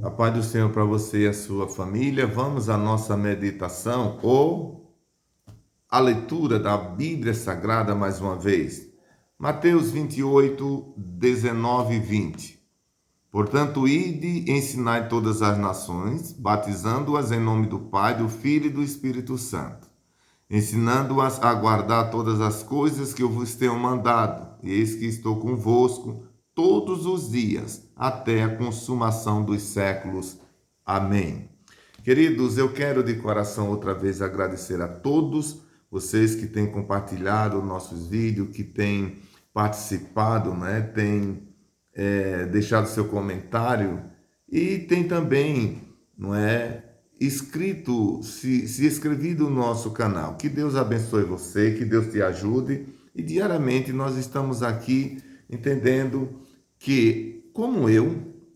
A paz do Senhor para você e a sua família. Vamos à nossa meditação ou a leitura da Bíblia Sagrada mais uma vez. Mateus 28, 19 e 20. Portanto, ide e ensinai todas as nações, batizando-as em nome do Pai, do Filho e do Espírito Santo, ensinando-as a guardar todas as coisas que eu vos tenho mandado. E eis que estou convosco todos os dias, até a consumação dos séculos. Amém. Queridos, eu quero de coração outra vez agradecer a todos vocês que têm compartilhado nossos vídeos, que têm participado, né? Têm deixado seu comentário e tem também, não é, se inscrevido no nosso canal. Que Deus abençoe você, que Deus te ajude. E diariamente nós estamos aqui entendendo que,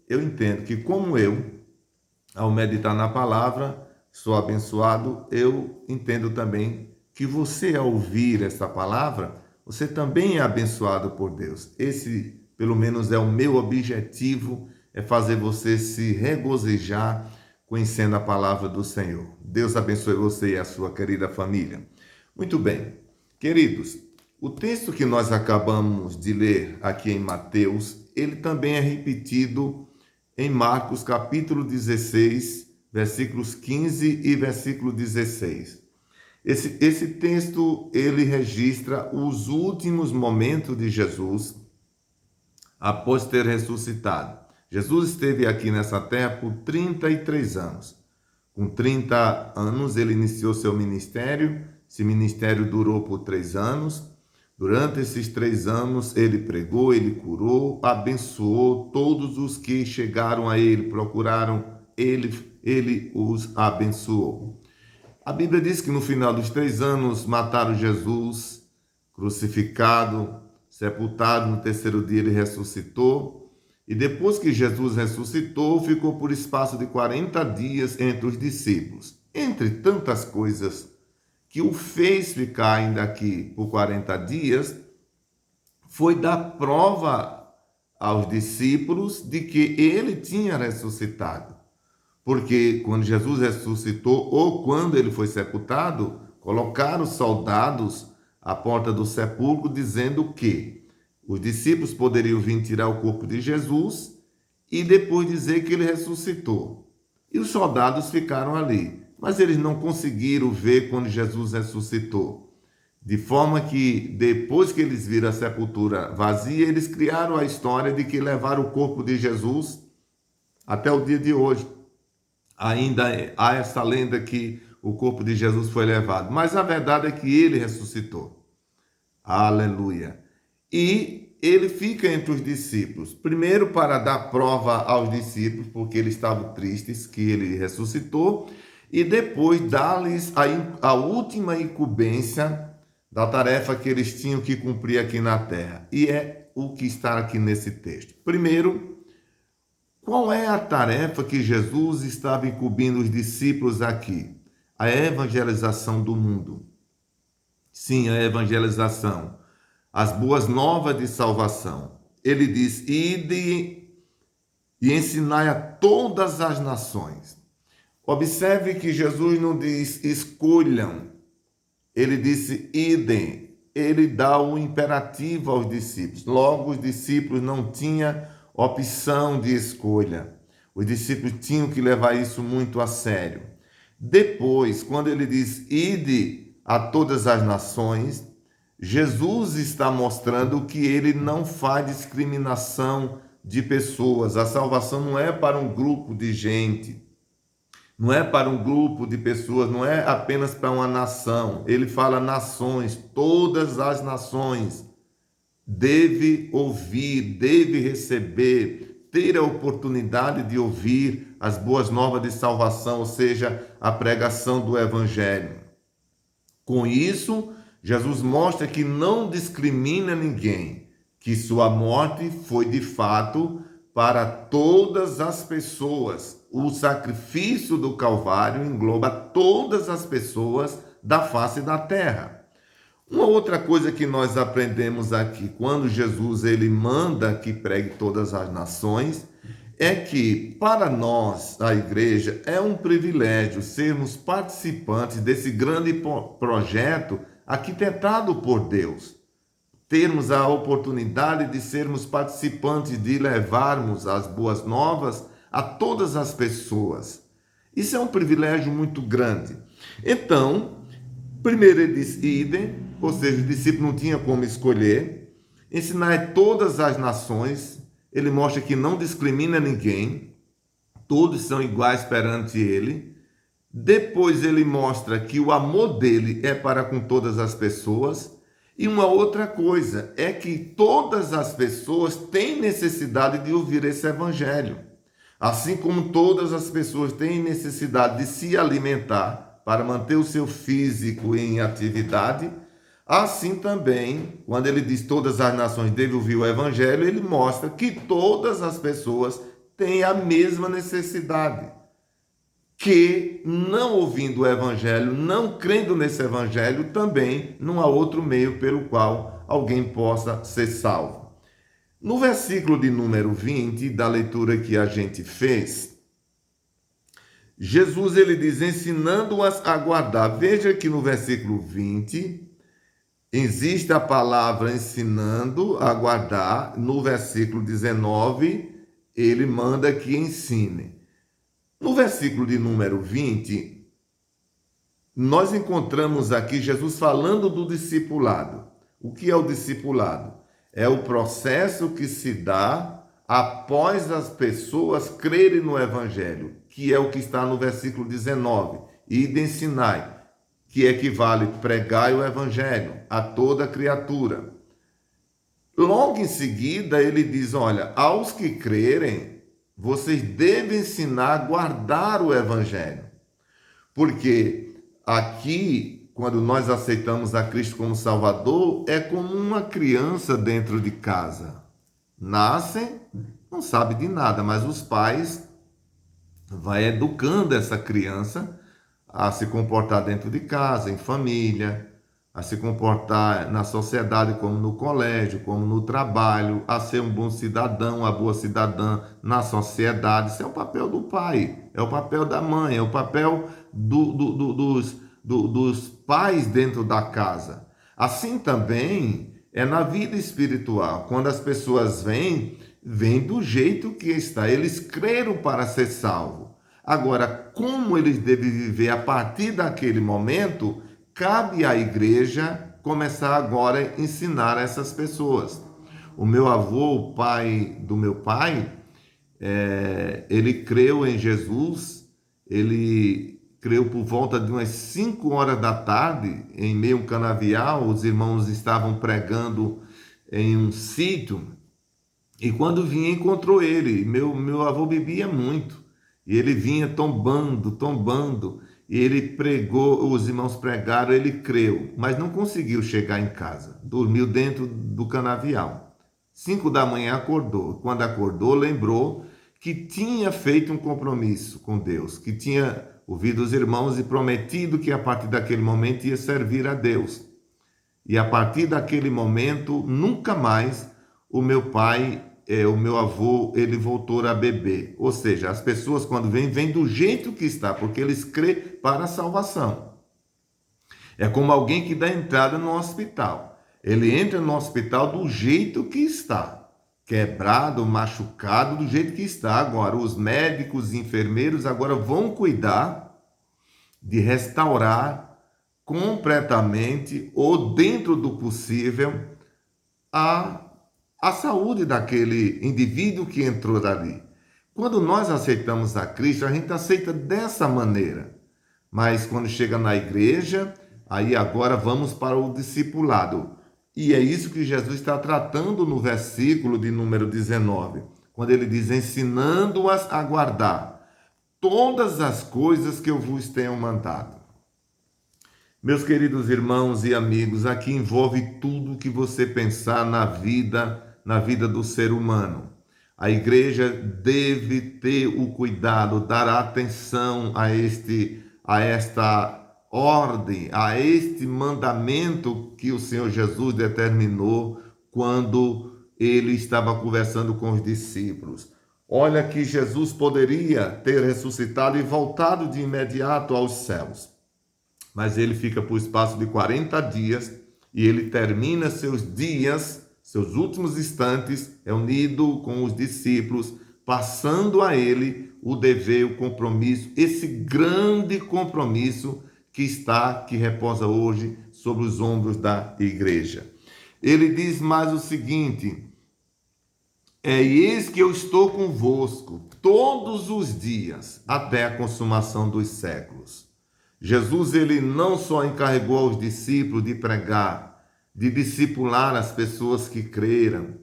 eu entendo que como eu, ao meditar na palavra, sou abençoado, eu entendo também que você, ao ouvir essa palavra, você também é abençoado por Deus. Esse, pelo menos, é o meu objetivo, é fazer você se regozijar conhecendo a palavra do Senhor. Deus abençoe você e a sua querida família. Muito bem, queridos, o texto que nós acabamos de ler aqui em Mateus, ele também é repetido em Marcos capítulo 16, versículos 15 e versículo 16. Esse texto, ele registra os últimos momentos de Jesus após ter ressuscitado. Jesus esteve aqui nessa terra por 33 anos. Com 30 anos, ele iniciou seu ministério. Esse ministério durou por 3 anos. Durante esses 3 anos, ele pregou, ele curou, abençoou todos os que chegaram a ele, procuraram ele os abençoou. A Bíblia diz que no final dos 3 anos mataram Jesus, crucificado, sepultado, no terceiro dia ele ressuscitou. E depois que Jesus ressuscitou, ficou por espaço de 40 dias entre os discípulos. Entre tantas coisas que o fez ficar ainda aqui por 40 dias, foi dar prova aos discípulos de que ele tinha ressuscitado. Porque quando Jesus ressuscitou ou quando ele foi sepultado, colocaram soldados à porta do sepulcro dizendo que os discípulos poderiam vir tirar o corpo de Jesus e depois dizer que ele ressuscitou. E os soldados ficaram ali, mas eles não conseguiram ver quando Jesus ressuscitou. De forma que, depois que eles viram a sepultura vazia, eles criaram a história de que levaram o corpo de Jesus até o dia de hoje. Ainda há essa lenda que o corpo de Jesus foi levado, mas a verdade é que ele ressuscitou. Aleluia. E ele fica entre os discípulos, primeiro para dar prova aos discípulos, porque eles estavam tristes que ele ressuscitou, e depois dar-lhes a última incumbência da tarefa que eles tinham que cumprir aqui na terra. E é o que está aqui nesse texto. Primeiro, qual é a tarefa que Jesus estava incumbindo os discípulos aqui? A evangelização do mundo. Sim, a evangelização. As boas novas de salvação. Ele diz: ide e ensinai a todas as nações. Observe que Jesus não diz escolham. Ele disse idem. Ele dá o imperativo aos discípulos. Logo, os discípulos não tinham opção de escolha. Os discípulos tinham que levar isso muito a sério. Depois, quando ele diz ide a todas as nações, Jesus está mostrando que ele não faz discriminação de pessoas. A salvação não é para um grupo de gente, não é para um grupo de pessoas, não é apenas para uma nação. Ele fala nações, todas as nações. Deve ouvir, deve receber, ter a oportunidade de ouvir as boas novas de salvação, ou seja, a pregação do Evangelho. Com isso, Jesus mostra que não discrimina ninguém, que sua morte foi de fato para todas as pessoas. O sacrifício do Calvário engloba todas as pessoas da face da terra. Uma outra coisa que nós aprendemos aqui, quando Jesus ele manda que pregue todas as nações, é que, para nós, a igreja, é um privilégio sermos participantes desse grande projeto arquitetado por Deus. Termos a oportunidade de sermos participantes, de levarmos as boas novas a todas as pessoas. Isso é um privilégio muito grande. Então, primeiro ele diz idem, ou seja, o discípulo não tinha como escolher. Ensinar todas as nações, ele mostra que não discrimina ninguém, todos são iguais perante ele. Depois ele mostra que o amor dele é para com todas as pessoas. E uma outra coisa é que todas as pessoas têm necessidade de ouvir esse evangelho. Assim como todas as pessoas têm necessidade de se alimentar para manter o seu físico em atividade, assim também, quando ele diz todas as nações devem ouvir o evangelho, ele mostra que todas as pessoas têm a mesma necessidade. Que, não ouvindo o evangelho, não crendo nesse evangelho, também não há outro meio pelo qual alguém possa ser salvo. No versículo de número 20, da leitura que a gente fez, Jesus ele diz, ensinando-as a guardar. Veja que no versículo 20, existe a palavra ensinando a guardar. No versículo 19, ele manda que ensine. No versículo de número 20, nós encontramos aqui Jesus falando do discipulado. O que é o discipulado? É o processo que se dá após as pessoas crerem no Evangelho, que é o que está no versículo 19. Ide ensinai, que equivale pregai o Evangelho a toda criatura. Logo em seguida ele diz, olha, aos que crerem, vocês devem ensinar a guardar o evangelho. Porque aqui, quando nós aceitamos a Cristo como Salvador, é como uma criança dentro de casa. Nasce, não sabe de nada, mas os pais vão educando essa criança a se comportar dentro de casa, em família, a se comportar na sociedade, como no colégio, como no trabalho, a ser um bom cidadão, uma boa cidadã na sociedade. Isso é o papel do pai, é o papel da mãe, é o papel dos pais dentro da casa. Assim também é na vida espiritual. Quando as pessoas vêm do jeito que está. Eles creram para ser salvos. Agora, como eles devem viver a partir daquele momento, cabe à igreja começar agora a ensinar essas pessoas. O meu avô, o pai do meu pai, ele creu em Jesus, ele creu por volta de umas 5 horas da tarde, em meio a um canavial, os irmãos estavam pregando em um sítio, e quando vinha encontrou ele. Meu avô bebia muito, e ele vinha tombando, e ele pregou, os irmãos pregaram, ele creu, mas não conseguiu chegar em casa, dormiu dentro do canavial. 5 da manhã acordou, quando acordou lembrou que tinha feito um compromisso com Deus, que tinha ouvido os irmãos e prometido que a partir daquele momento ia servir a Deus. E a partir daquele momento, nunca mais o meu avô, ele voltou a beber. Ou seja, as pessoas quando vêm do jeito que está, porque eles crêem para a salvação. É como alguém que dá entrada no hospital. Ele entra no hospital do jeito que está, quebrado, machucado, do jeito que está. Agora, os médicos e enfermeiros agora vão cuidar de restaurar completamente ou dentro do possível a saúde daquele indivíduo que entrou dali. Quando nós aceitamos a Cristo, a gente aceita dessa maneira. Mas quando chega na igreja, aí agora vamos para o discipulado. E é isso que Jesus está tratando no versículo de número 19, quando ele diz, ensinando-as a guardar todas as coisas que eu vos tenho mandado. Meus queridos irmãos e amigos, aqui envolve tudo que você pensar na vida do ser humano. A igreja deve ter o cuidado, dar atenção a esta ordem, a este mandamento que o Senhor Jesus determinou quando ele estava conversando com os discípulos. Olha que Jesus poderia ter ressuscitado e voltado de imediato aos céus. Mas ele fica por espaço de 40 dias e ele termina seus dias, seus últimos instantes, reunido com os discípulos, passando a ele o dever, o compromisso, esse grande compromisso que reposa hoje sobre os ombros da igreja. Ele diz mais o seguinte: eis que eu estou convosco todos os dias, até a consumação dos séculos. Jesus, ele não só encarregou aos discípulos de pregar, de discipular as pessoas que creram,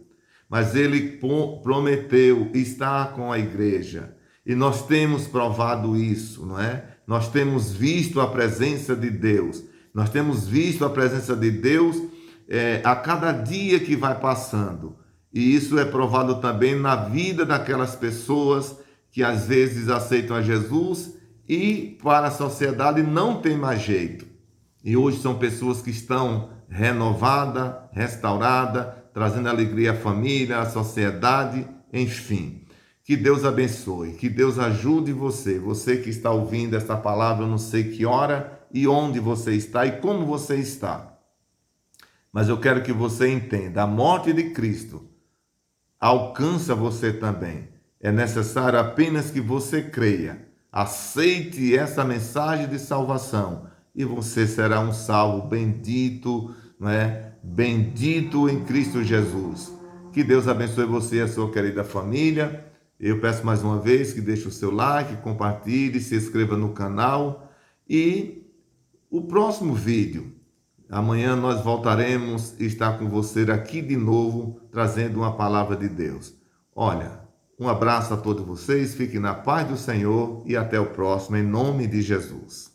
mas ele prometeu estar com a igreja. E nós temos provado isso, não é? Nós temos visto a presença de Deus. Nós temos visto a presença de Deus a cada dia que vai passando. E isso é provado também na vida daquelas pessoas que às vezes aceitam a Jesus e para a sociedade não tem mais jeito. E hoje são pessoas que estão renovadas, restauradas, trazendo alegria à família, à sociedade, enfim. Que Deus abençoe, que Deus ajude você. Você que está ouvindo esta palavra, eu não sei que hora e onde você está e como você está. Mas eu quero que você entenda, a morte de Cristo alcança você também. É necessário apenas que você creia. Aceite essa mensagem de salvação e você será um salvo bendito, não é? Bendito em Cristo Jesus. Que Deus abençoe você e a sua querida família. Eu peço mais uma vez que deixe o seu like, compartilhe, se inscreva no canal e o próximo vídeo. Amanhã nós voltaremos a estar com você aqui de novo, trazendo uma palavra de Deus. Olha, um abraço a todos vocês, fiquem na paz do Senhor e até o próximo, em nome de Jesus.